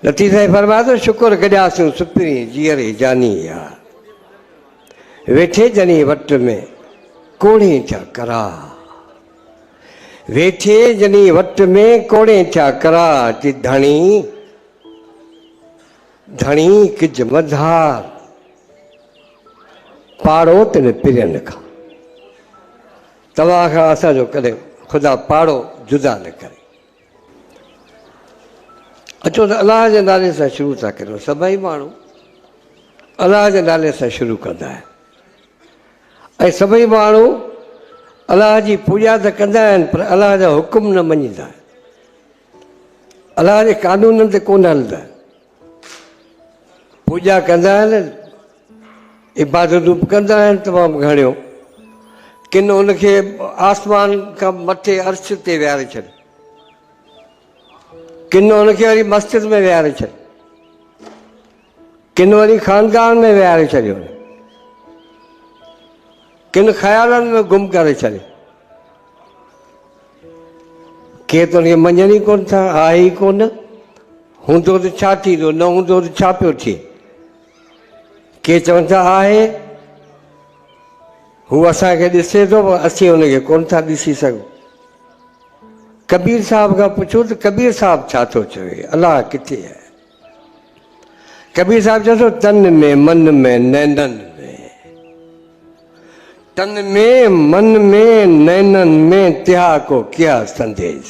लतीफ़ साईं फरमाए थो शुकुर कजासूं सुपिरी जीअरे जानी यार वेठे जनी वट में कोड़े थिया करा वेठे जनी वट में कोड़े थिया करा ती धणी धणी किज मधार पाड़ो तिन पिरन खां तव्हां खां असांजो कॾहिं ख़ुदा पाड़ो जुदा न करे। अचो त अलाह जे नाले सां शुरू था करियो। सभई माण्हू अलाह जे नाले सां शुरू कंदा आहिनि ऐं सभई माण्हू अलाह जी पूॼा त कंदा आहिनि पर अलाह जा हुकुम न मञींदा आहिनि, अलाह जे कानूननि ते कोन हलंदा आहिनि। पूॼा कंदा आहिनि, इबादतूं कंदा आहिनि तमामु घणियूं, किन उनखे आसमान खां मथे अर्श ते विहारे छॾ, किन उनखे वरी मस्जिद में विहारे छॾ, किन वरी ख़ानदान में विहारे छॾियो, किन ख़्यालनि में गुम करे छॾे। के त उनखे मञनि ई कोन था, आहे ई कोन, हूंदो त छा थींदो, न हूंदो त छा पियो थिए। के चवनि था आहे, हू असांखे ॾिसे थो पर असीं हुनखे कोन था ॾिसी सघूं। कबीर साहब खां पुछो त कबीर साहब छा थो चवे, अलाह किथे आहे? कबीर साहब चवे थो तन में मन में नैनन में, तन में मन में नैनन में त्या को क्या संदेश।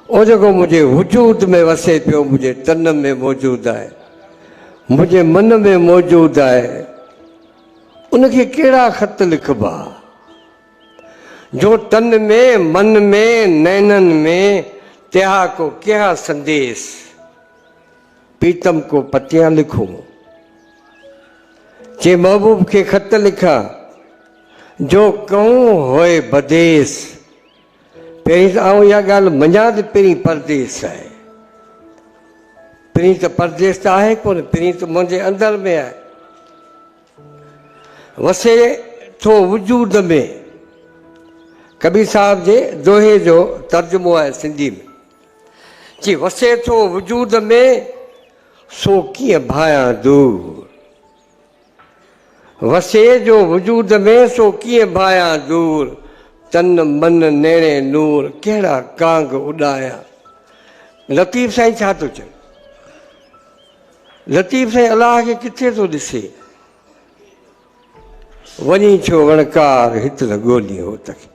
ओ जेको मुंहिंजे वजूद में वसे पियो, मुंहिंजे तन में मौजूदु आहे, मुंहिंजे मन में मौजूदु आहे, उनखे कहिड़ा ख़त लिखबा जो तन में मन में नैनन में त्या को क्या संदेश। पीतम को पत्तियां लिखूं, जे महबूब के खत लिखा जो कहूं होए बदेस। पहिरीं त आऊं इहा ॻाल्हि मञा त पहिरीं परदेस आहे, पहिरीं त परदेस त आहे कोन, पहिरीं त मुंहिंजे अंदर में आहे, वसे थो वजूद में। कबीर साहब जे दोहे जो तर्जुमो आहे सिंधी में, जी वसे थो वजूद में सो कीअं भायां दूर, वसे जो वजूद में सो कीअं भायां दूर, तन मन नेणे नूर कहिड़ा कांग उॾाया। लतीफ़ साईं छा थो चए? लतीफ़ साईं अलाह खे किथे थो ॾिसे? वञी छो वणकार हित न ॻोल्ही हो तखे,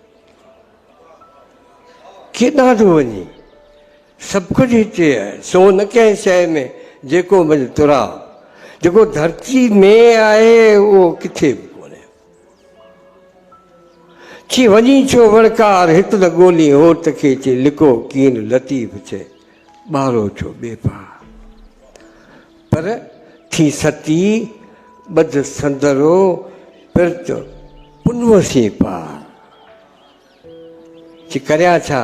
केॾां थो वञे? सभु कुझु हिते आहे, सो न कंहिं शइ में जेको मुंहिंजो तुरा, जेको धरती में आहे उहो किथे बि कोन्हे। ची वञी छो वणकार हित न ॻोल्ही हो तखे, चे लिको कीन लतीफ़ चए ॿारो छो बेपा। पर थी सती ॿध संदरो पिर्त पुनवसी पार। ची करिया छा?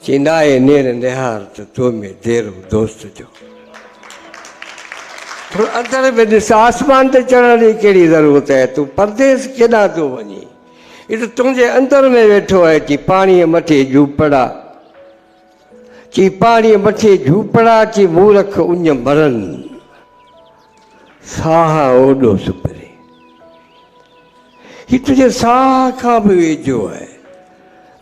ची नाए नेर निहार त तो में देरो दोस्त जो। थोरो अंदर में ॾिस, आसमान ते चढ़ण जी कहिड़ी ज़रूरत आहे? तूं परदेस केॾां थो वञी? हीअ त तुंहिंजे अंदर में वेठो आहे। ची पाणीअ मथे झूपड़ा, ची पाणीअ मथे झूपड़ा, ची मूरख उञ भरनि साह ओॾो सुपरे। हीअ तुंहिंजे साह खां बि वेझो आहे।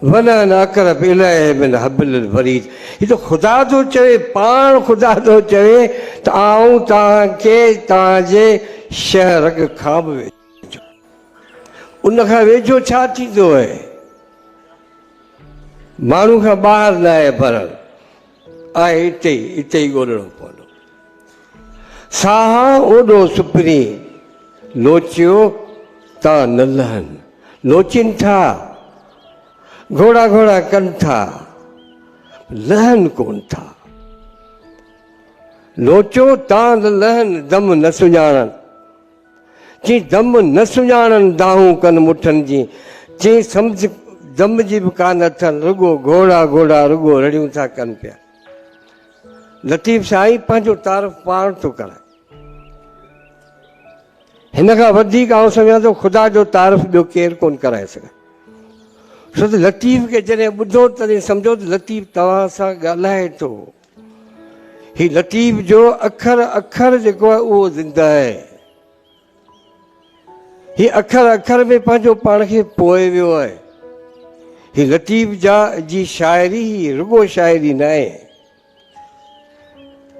वनन अक़रब इलैहि मिन हब्लिल वरीद। हीअ त ख़ुदा थो चवे, पाण ख़ुदा थो चवे त आऊं तव्हांखे तव्हांजे शहर खां बि वेझो। उनखां वेझो छा थींदो आहे? माण्हू खां ॿाहिरि न आहे भरणु, आहे हिते ई ॻोल्हणो पवंदो। साह ओॾो सुपरी लोचियो ता न लहनि, लोचिन था घोड़ा घोड़ा कनि था, लहनि कोन था। लोचो तां न लहनि, दम न सुञाणनि, चई दम न सुञाणनि दाहूं कनि मुठनि जी, चई सम्झ दम जी बि कान अथनि, रुगो घोड़ा घोड़ा रुगो रड़ियूं था कनि पिया। लतीफ़ साईं पंहिंजो तारीफ़ पाण थो कराए। हिन खां वधीक आउं सम्झां थो ख़ुदा जो तारीफ़ ॿियो केरु कोन कराए सघे। छो त लतीफ़ खे जॾहिं ॿुधो तॾहिं सम्झो त लतीफ़ तव्हां सां ॻाल्हाए थो। ही लतीफ़ जो अखर अखर जेको आहे उहो ज़िंदा आहे। ही अखर अखर में पंहिंजो पाण खे पोए वियो आहे। ही लतीफ़ जी शाइरी ही रुगो शाइरी न आहे।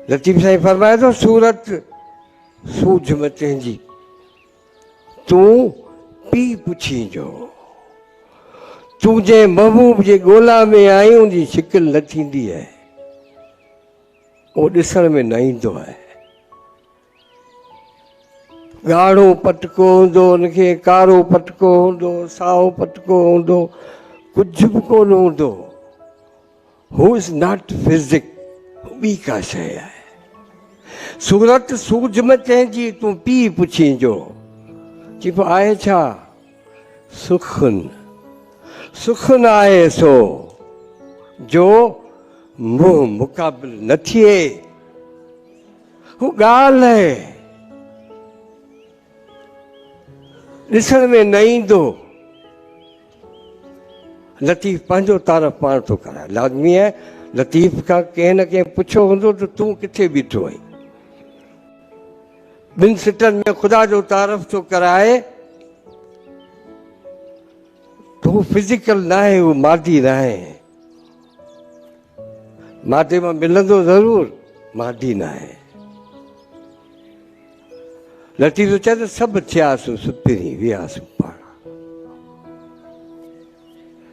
लतीफ़ साईं फरमाए थो सूरत सूझ में तंहिंजी तूं पी पुछींजो, तूं जंहिं महबूब जे ॻोल्हा में आई उनजी शिकिल न थींदी आहे, उहो ॾिसण में न ईंदो आहे। ॻाढ़ो पटको हूंदो, उनखे कारो पटको हूंदो, साओ पटको हूंदो, कुझु बि कोन हूंदो। हू इज़ नॉट फिज़िक, ॿी का शइ आहे। सूरत सूझ में तंहिंजी तूं पी पुछींजो, चई पोइ आहे छा? सुखन सुखन आहे सो जो मुंहुं मुक़ाबिल न थिए। हू ॻाल्हि आहे, ॾिसण में न ईंदो। लतीफ़ पंहिंजो तारफ़ पाण थो कराए। लाज़मी आहे लतीफ़ खां कंहिं न कंहिं पुछो हूंदो त तूं किथे बीठो आहीं। ॿिनि सिटनि में ख़ुदा जो तारफ़ थो कराए। तो हू फिज़िकल न आहे, हू मादी न आहे। मादे मां मिलंदो ज़रूरु, मादी न आहे। लतीफ़ चए त सभु थियासीं सुपिरी वियासीं पाण,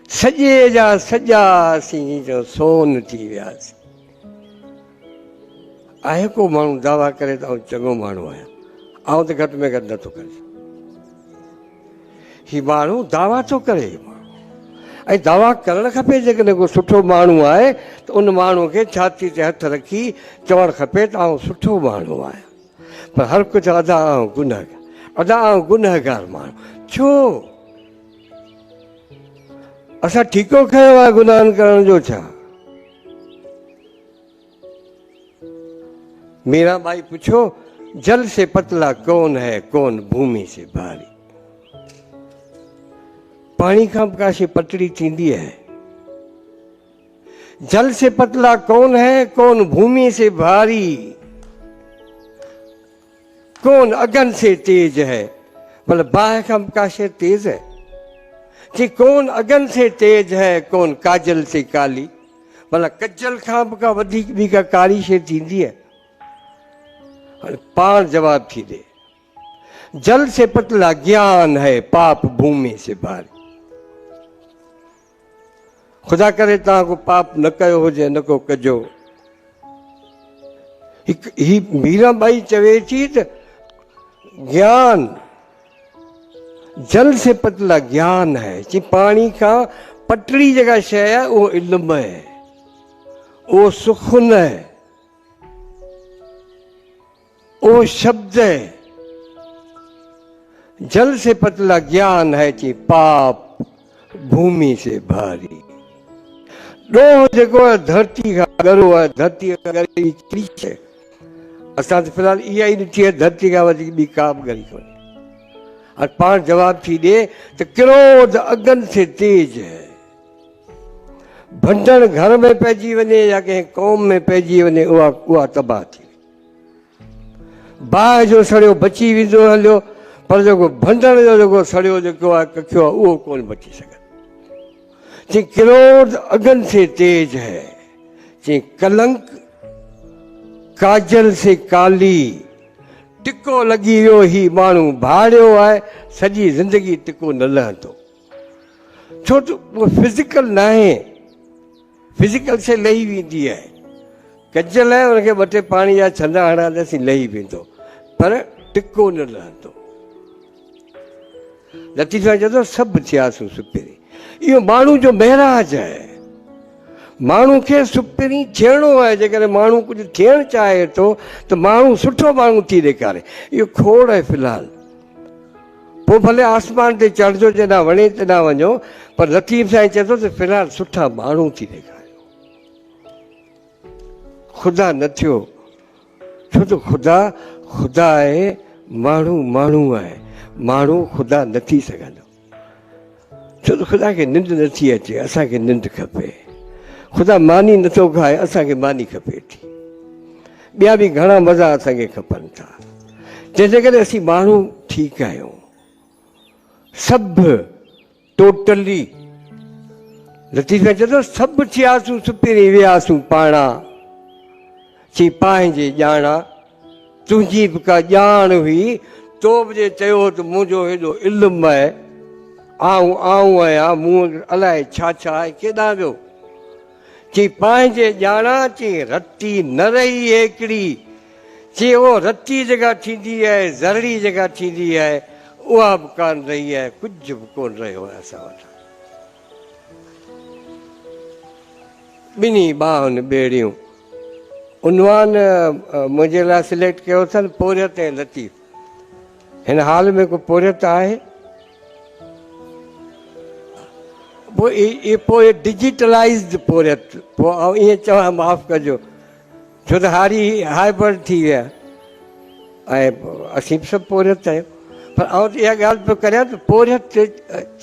सॼे जा सॼा असीं जो सोन थी वियासीं। आहे को माण्हू दावा करे त आउं चङो माण्हू आहियां? आउं त घटि में घटि नथो करे। ही माण्हू दावा थो करे, ऐं दावा करणु खपे। जेकॾहिं को सुठो माण्हू आहे त उन माण्हू खे छाती ते हथु रखी चवणु खपे त आउं सुठो माण्हू आहियां। पर हर कुझु अदा आउं गुनहगार, अदा आउं गुनहगार माण्हू। छो? असां ठीको खयो आहे गुनाहन करण जो छा? मीरा बाई पुछो जल से पतला कौन है, कौन भूमि से भारी। पानी खां काशी पतली थींदी है। जल से पतला कौन है, कौन भूमि से भारी, कौन अगन से तेज है। मतलब बाह खां काशे तेज है कि कौन अगन से तेज है, कौन काजल से काली। मतलब कजल खां का वधीक ॿी का कारी शइ थींदी है। पाण जवाब थी दे, जल से पतला ज्ञान है, पाप भूमि से भारी। खुदा करे तव्हां को पाप न कयो हुजे, न को कजो। ही मीराबाई चवे थी त ज्ञान, जल से पतला ज्ञान है, कि पानी का पटड़ी जगह शइ है वो इल्म है, वो सुखन है, वो शब्द है। जल से पतला ज्ञान है कि पाप भूमि से भारी। ॾोह जेको आहे धरती खां ॻरो आहे, धरती खां ॻरी चीज है। असां त फ़िलहाल इहा ई ॾिठी आहे, धरती खां वधीक ॿी का बि ॻरी कोन्हे। और पाण जवाब थी ॾे त क्रोध अगन से तेज है। भंडण घर में पइजी वञे या कंहिं क़ौम में पइजी वञे, उहा तबाह थी। बाहि जो सड़ियो बची वेंदो हलियो, पर जेको भंडण जो जेको सड़ियो जेको आहे कखियो आहे उहो कोन बची सघंदो। चई क्रोध अगन से तेज है, चई कलंक काजल से काली। टिको लॻी वियो ही माण्हू भाड़ियो आहे, सॼी ज़िंदगी टिको न लहंदो। छो त उहो फिज़िकल न आहे, फिज़िकल शइ लही वेंदी आहे। कजल आहे, हुनखे ॿ टे पाणी जा छंदा हणांदासीं लही वेंदो, पर टिको न लहंदो। लतीफ़ चए थो सभु थियासीं सुपिरी। इहो माण्हू जो महराज आहे। माण्हू खे सुपिरी थियणो आहे। जेकॾहिं माण्हू कुझु थियणु चाहे थो त माण्हू सुठो माण्हू थी ॾेखारे। इहो खोड़ आहे फ़िलहाल। पोइ भले आसमान ते चढ़जो, जॾहिं वणे तॾहिं वञो, पर लतीफ़ साईं चए थो त फ़िलहाल सुठा माण्हू थी ॾेखारियो। ख़ुदा न थियो, छो त ख़ुदा आहे, माण्हू आहे। माण्हू ख़ुदा न थी सघंदो। छो त ख़ुदा खे निंड नथी अचे, असांखे निंड खपे। ख़ुदा मानी नथो खाए, असांखे मानी खपे थी। ॿिया बि घणा मज़ा असांखे खपनि था, जंहिंजे करे असीं माण्हू ठीकु आहियूं। सभु टोटली लतीफ़ चए थो सभु थियासूं सुपिरी वियासूं पाणा, चई पंहिंजे ॼाणा तुंहिंजी बि का ॼाण हुई, तो बि जे चयो त मुंहिंजो हेॾो इल्मु आहे, आऊं आहियां, मूं अलाए छा छा आहे, केॾां वियो। चई पंहिंजे ॼाणा, चई रती न रही हिकिड़ी, चई उहो रती जेका थींदी आहे, ज़रड़ी जेका थींदी आहे, उहा बि कान रही आहे, कुझु बि कोन रहियो आहे असां वटि। ॿिन्ही ॿाहुनि ॿेड़ियूं उनवान मुंहिंजे लाइ सिलेक्ट कयो अथनि, पोरियत ऐं लतीफ़। हिन हाल में को पोरियत आहे? पोइ डिजिटलाइज़्ड पोरियत, पोइ ईअं चवां माफ़ु कजो, छो त हाइबर थी विया ऐं असीं बि सभु पोरियत आहियूं। पर आउं त इहा ॻाल्हि पियो करियां त पोरियत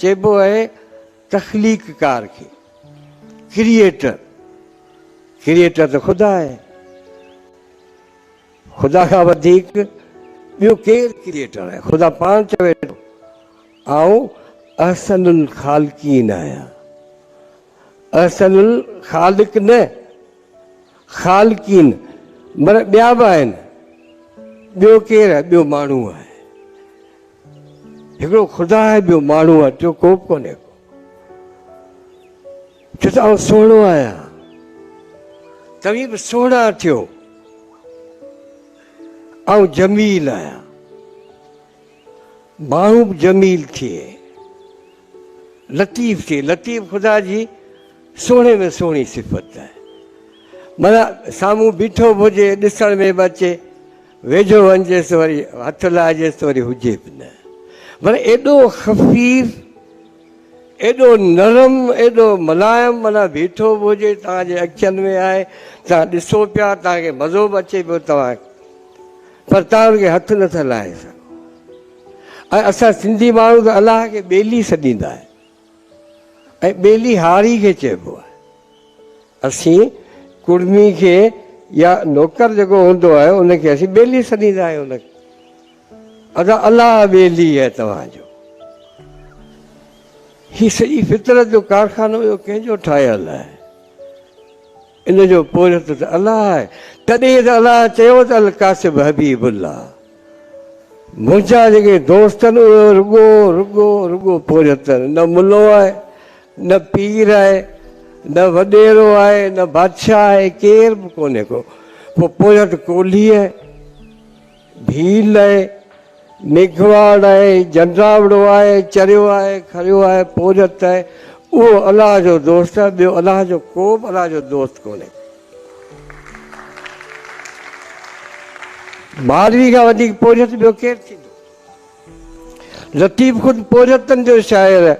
चइबो आहे तख़लीक़कार खे, क्रिएटर। क्रिएटर त ख़ुदा आहे, ख़ुदा खां वधीक ॿियो केरु क्रिएटर आहे? ख़ुदा पाण चवे थो आउं अहसनुल ख़ालिक़ीन आहियां। अहसनुल ख़ालिक़ न, ख़ालिक़ीन माना ॿिया बि आहिनि। ॿियो केरु आहे? ॿियो माण्हू आहे। हिकिड़ो ख़ुदा आहे, ॿियो माण्हू आहे, टियों को बि कोन्हे को। छो त आउं सुहिणो आहियां, तव्हीं बि सुहिणा थियो। आउं जमील आहियां, माण्हू बि जमील थिए, लतीफ़ थिए। लतीफ़ ख़ुदा जी सुहिणे में सुहिणी सिफ़त आहे। माना साम्हूं बीठो बि हुजे, ॾिसण में बि अचे, वेझो वञिजेसि वरी हथु लाहिजेसि त वरी हुजे बि न। माना एॾो ख़फ़ीफ़, एॾो नरम, एॾो मुलायम, माना बीठो बि हुजे, तव्हांजे अखियुनि में आहे, तव्हां ॾिसो पिया, तव्हांखे मज़ो बि अचे पियो तव्हांखे, पर तव्हां हुनखे हथु नथा लाहे सघो। ऐं असां सिंधी माण्हू त अलाह खे ॿेली सॾींदा आहियूं, ऐं ॿेली हारी खे चइबो आहे। असीं कुड़मी खे या नौकर जेको हूंदो आहे उनखे असीं ॿेली सॾींदा आहियूं। उनखे असां अलाह ॿेली आहे तव्हांजो। ही सॼी फितरत जो कारखानो इहो कंहिंजो ठहियल आहे? इन जो पोरियत त अलाह आहे। तॾहिं त अलाह चयो त अल कासिब हबीबुल्लाह, मुंहिंजा जेके दोस्त आहिनि उहे रुगो रुगो रुगो पोरियत आहिनि। न मुलो आहे, न पीर आहे, न वॾेरो आहे, न बादशाह आहे, केर बि कोन्हे को। पोइ पोरियत कोल्ही आहे, भील आहे, मेघवाड़ आहे, जंडावड़ो आहे, चरियो आहे, खरियो आहे, पोरियत आहे। उहो अलाह जो दोस्त आहे। ॿियो अलाह जो को बि अलाह जो दोस्त कोन्हे। मालवी खां वधीक पोरियत ॿियो केरु थींदो? लतीफ़ ख़ुदि पोरियतनि जो शाइर आहे।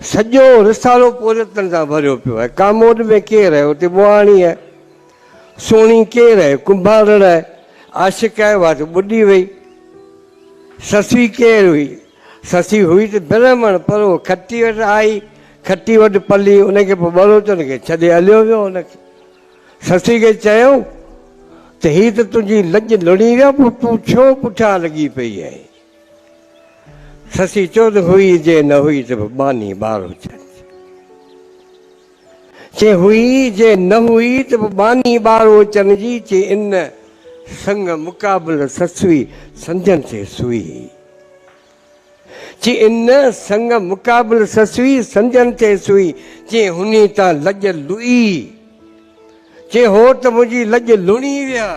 सॼो रिसालो पोरियतनि सां भरियो पियो आहे। कामोद में केरु आहे? हुते बुआणी आहे। सोणी केरु आहे? कुंभारड़ आहे। आशिक़ आहे, उहा त ॿुॾी वई। ससी केरु हुई? ससी हुई त ब्राह्मण, पर उहो खटी वटि आई, खटी वटि पली, उनखे पोइ बलोचन खे छॾे हलियो वियो। हुनखे ससी खे चयो त हीअ त तुंहिंजी लॼ लुड़ी विया, पोइ तूं छो पुठियां लॻी पई आहे? ससी चयो त हुई जे न हुई त बानी ॿारो छॾ। चए हुई जे न हुई त बानी ॿारो चन जी। चए इन संग मुक़ाबिल ससुई संजन से सुई। चए इन संग मुक़ाबिल ससुई संजन ते सुई। चए हुनी तां लॼ लुई। चए हो त मुंहिंजी लॼ लुणी विया,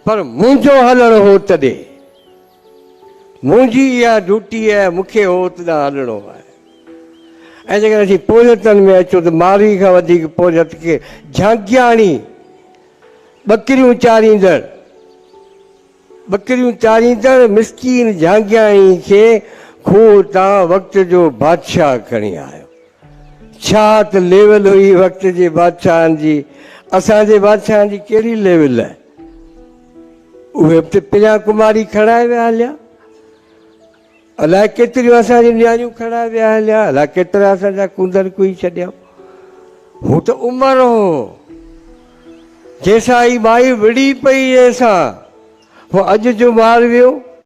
पर मुंहिंजो हलणो हो तॾहिं। मुंहिंजी इहा ड्यूटी आहे, मूंखे हो त हलणो आहे। ऐं जेकर असीं पोरियतनि में अचूं त मारवी खां वधीक पोरियत खे झांकियाणी, ॿकरियूं चारींदड़, ॿकरियूं चारींदड़ मिसकीन झांकियाणी खे खूह तां वक़्त जो बादशाह खणी आयो। छा त लेवल हुई वक़्त जे बादशाहनि जी। असांजे बादशाहनि जी कहिड़ी लेवल आहे? उहे बि त पिया कुमारी खणाए विया हलिया। अलाए केतिरियूं असांजी नियाणियूं खणा विया हलिया, अलाए केतिरा असांजा कुंदर कुई छॾिया। हू त उमिरि हो जंहिंसां ई माई विड़ी पई जंहिंसां, पोइ अॼु जो ॿार वियो